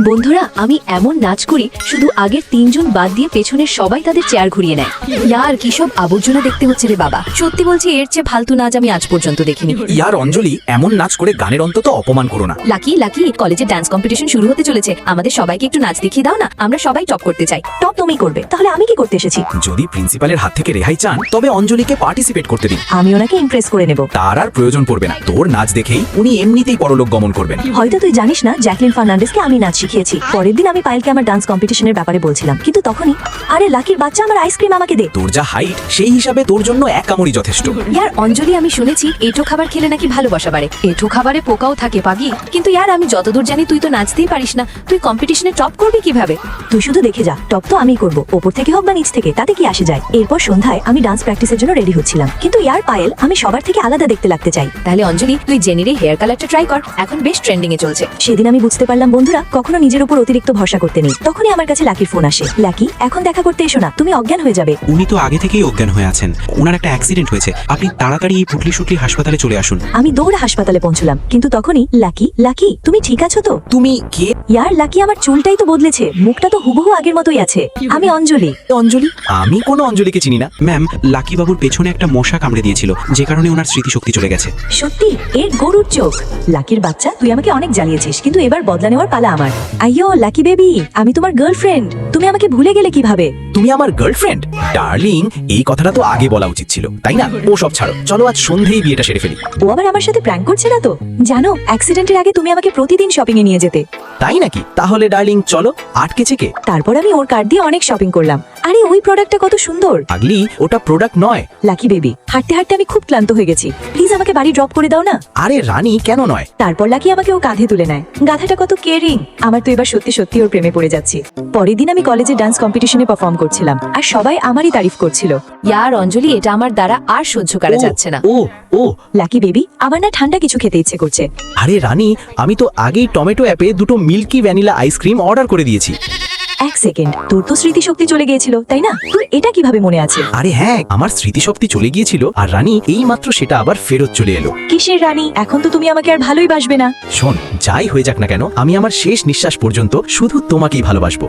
বন্ধুরা আমি এমন নাচ করি শুধু আগের 3 জন বাদ দিয়ে পেছনের সবাই তাদের চেয়ার ঘুরিয়ে নেয়। ইয়ার কি সব আবর্জনা দেখতে হচ্ছে রে বাবা, সত্যি বলছি এর চেয়ে ফালতু নাচ আমি আজ পর্যন্ত দেখিনি। ইয়ার অঞ্জলি, এমন নাচ করে গানের অন্তত অপমান করো না। লাকি লাকি, কলেজে ডান্স কম্পিটিশন শুরু হতে চলেছে, আমাদের সবাইকে একটু নাচ দেখিয়ে দাও না, আমরা সবাই টপ করতে চাই। টপ তুমি করবে, তাহলে আমি কি করতে এসেছি? যদি প্রিন্সিপালের হাত থেকে রেহাই চান তবে অঞ্জলিকে পার্টিসিপেট করতে দিন। আমি ওনাকে ইমপ্রেস করে নেব। তার আর প্রয়োজন পড়বে না, তোর নাচ দেখেই উনি এমনিতেই পরলোক গমন করবেন। হয়তো তুই জানিস না, জ্যাকলিন ফার্নান্ডেসকে আমি নাচ শিখিয়েছি। পরের দিন আমি পায়েলকে আমার ডান্স কম্পিটিশনের ব্যাপারে বলছিলাম, কিন্তু তখনই আরে লাকির বাচ্চা আমার আইসক্রিম আমাকে দে। তোর যা হাইট সেই হিসাবে তোর জন্য এক কামড়ই যথেষ্ট। ইয়ার অঞ্জলি, আমি শুনেছি এঁঠো খাবার খেলে নাকি ভালোবাসা বাড়ে। এঁঠো খাবারে পোকাও থাকে পাগি, কিন্তু ইয়ার আমি যতদূর জানি তুই তো নাচতেই পারিস না, তুই কম্পিটিশনে টপ করবি কিভাবে? তুই শুধু দেখে যা, টপ তো আমি করব, ওপর থেকে হোক বা নিচ থেকে, তাতে কি আসে যায়। এরপর সন্ধ্যায় আমি ডান্স প্র্যাকটিসের জন্য রেডি হচ্ছিলাম, কিন্তু ইয়ার পায়েল আমি সবার থেকে আলাদা দেখতে লাগতে চাই। তাহলে অঞ্জলি তুই জেনির হেয়ার কালারটা ট্রাই কর, এখন বেশ ট্রেন্ডিং এ চলছে। সেদিন আমি বুঝতে পারলাম বন্ধুরা, কখনো নিজের উপর অতিরিক্ত ভরসা করতে নেই। তখনই আমার কাছে লাকির ফোন আসে। লাকি, এখন দেখা করতে এসো না, তুমি অজ্ঞান হয়ে যাবে। উনি তো আগে থেকেই অজ্ঞান হয়ে আছেন, ওনার একটা অ্যাক্সিডেন্ট হয়েছে, আপনি তাড়াতাড়ি এই পুটলি শুটলি হাসপাতালে চলে আসুন। আমি দৌড়ে হাসপাতালে পৌঁছলাম, কিন্তু তখনই লাকি লাকি তুমি ঠিক আছো তো? তুমি কে? ইয়ার লাকি, আমার চুলটাই তো বদলেছে, মুখটা তো হুবহু আগের মতোই আছে। আমি অঞ্জলি। অঞ্জলি? আমি কোনো অঞ্জলিকে চিনি না। ম্যাম, লাকি বাবুর পেছনে একটা মশা কামড়ে দিয়েছিল, যে কারণে ওনার স্মৃতিশক্তি চলে গেছে। সত্যি? এর গরুর চোখ। লাকির বাচ্চা, তুই আমাকে অনেক জ্বালিয়েছিস, কিন্তু এবার বদলা নেওয়ার পালা আমার। আইয়ো লাকি বেবি, আমি তোমার গার্লফ্রেন্ড, তুমি আমাকে ভুলে গেলে কিভাবে? তুমি আমার গার্লফ্রেন্ড? ডার্লিং, এই কথাটা তো আগে বলা উচিত ছিল, তাই না? ও সব ছাড়ো, চলো আজ সন্ধ্যেই বিয়েটা সেরে ফেলি। ও আবার আমার সাথে প্র্যাঙ্ক করছে না তো? জানো, অ্যাক্সিডেন্টের আগে তুমি আমাকে প্রতিদিন শপিং এ নিয়ে যেতে। তাই নাকি? তাহলে ডার্লিং চলো, আটকেছে কে? তারপর আমি ওর কার্ড দিয়ে অনেক শপিং করলাম। আরে ওই প্রোডাক্টটা কত সুন্দর। আগলি, ওটা প্রোডাক্ট নয়। লাকি বেবি, হাঁটতে হাঁটতে আমি খুব ক্লান্ত হয়ে গেছি, প্লিজ আমাকে বাড়ি ড্রপ করে দাও না। আরে রানী, কেন নয়? তারপর লাকি আমাকে ও কাঁধে তুলে নেয়। গাধাটা কত কেয়ারিং, আমার তো এবার সত্যি সত্যি ওর প্রেমে পড়ে যাচ্ছি। পরের দিন আমি কলেজে ডান্স কম্পিটিশনে পারফর্ম করছিলাম, আর সবাই আমারই তারিফ করছিল। ইয়ার অঞ্জলি, এটা আমার দ্বারা আর সহ্য করা যাচ্ছে না। ও ও লাকি বেবি, আমার না ঠান্ডা কিছু খেতে ইচ্ছে করছে। আরে রানী, আমি তো আগেই টমেটো অ্যাপে 2টো মিল্কি ভ্যানিলা আইসক্রিম অর্ডার করে দিয়েছি। এক সেকেন্ড, তোর তো স্মৃতিশক্তি চলে গিয়েছিল তাই না? তোর এটা কিভাবে মনে আছে? আরে হ্যাঁ, আমার স্মৃতিশক্তি চলে গিয়েছিল, আর রানী এই মাত্র সেটা আবার ফেরত চলে এলো। কিসের রানী? এখন তো তুমি আমাকে আর ভালোই বাসবে না। শোন, যাই হয়ে যাক না কেন, আমি আমার শেষ নিঃশ্বাস পর্যন্ত শুধু তোমাকেই ভালোবাসবো।